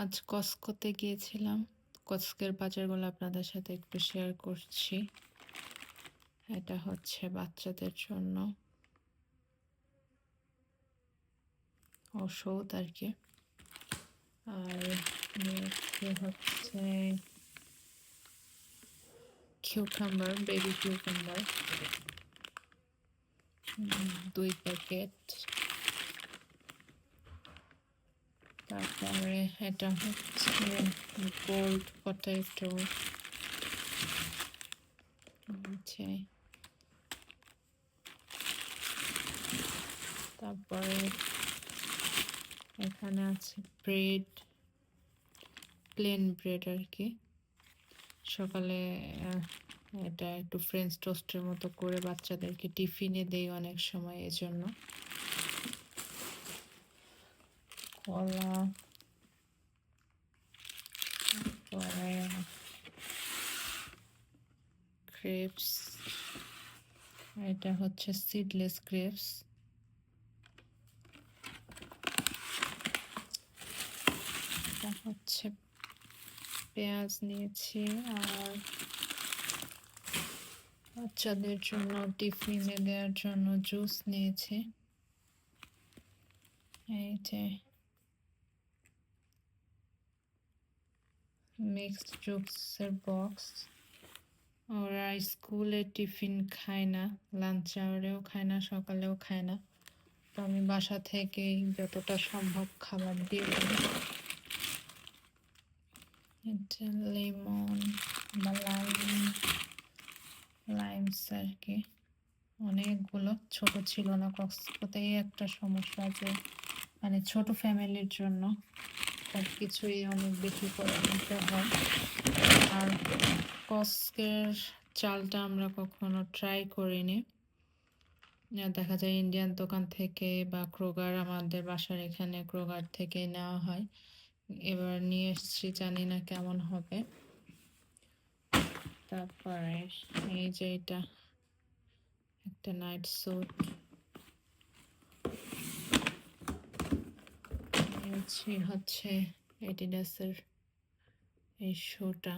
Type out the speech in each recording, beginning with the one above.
আজ কস্কোতে গিয়েছিলাম। কস্কের বাজারগুলো আপনাদের সাথে একটু শেয়ার করছি। এটা হচ্ছে বাচ্চাদের জন্য ওষুধ আর কি। আর নিয়েছি হচ্ছে কিউকাম্বার, বেবি কিউকাম্বার 2 প্যাকেট। তারপরে এটা হচ্ছে গোল্ড পটেটো আছে। তারপরে এখানে আছে ব্রেড, প্লেন ব্রেড আর কি। সকালে এটা একটু ফ্রেঞ্চ টোস্টের মতো করে বাচ্চাদেরকে টিফিনে দেই অনেক সময়, এজন্য। কলা, পরে গ্রেপস, এটা হচ্ছে সিডলেস গ্রেপস। এটা হচ্ছে পেঁয়াজ নিয়েছি। আর বাচ্চাদের জন্য টিফিনে দেওয়ার জন্য জুস নিয়েছি। এই যে মিক্সড জুসের বক্স। ওরা স্কুলে টিফিন খায় না, লাঞ্চ আওয়ারেও খায় না, সকালেও খায় না। তো আমি বাসা থেকেই যতটা সম্ভব খাবার দিয়ে দিই। এটা লেমন বা লাইমস আর কি। অনেকগুলো, ছোট ছিল না। কস্কোতেই একটা সমস্যা যে মানে ছোট ফ্যামিলির জন্য সব কিছুই অনেক বেশি করে নিতে হয়। আর কস্কের চালটা আমরা কখনো ট্রাই করিনি। দেখা যায় ইন্ডিয়ান দোকান থেকে বা ক্রোগার, আমাদের বাসার এখানে ক্রোগার থেকে নেওয়া হয়। এবার নিয়ে এসছি, জানি না কেমন হবে। তারপরে এই যে এটা একটা নাইট স্যুট নিয়েছি, হচ্ছে এডিডাসের এই শুটা।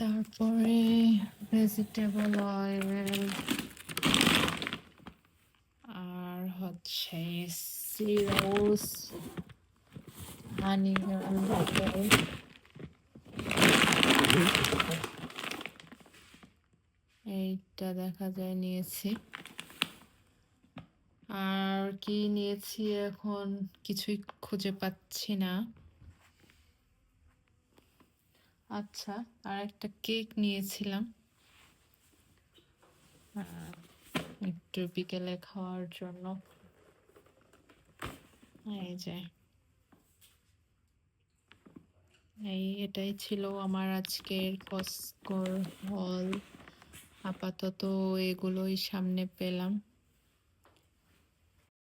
তারপরে ভেজিটেবল অয়েল, আর হচ্ছে সিরোস, হানি এইটা দেখা যায় নিয়েছি। আর কি নিয়েছি এখন কিছুই খুঁজে পাচ্ছি না। আচ্ছা, আর একটা কেক নিয়েছিলাম একটু বিকেলে খাওয়ার জন্য। এই যে এটাই ছিল আমার আজকের কস্কোর হল। আপাতত এগুলোই সামনে পেলাম।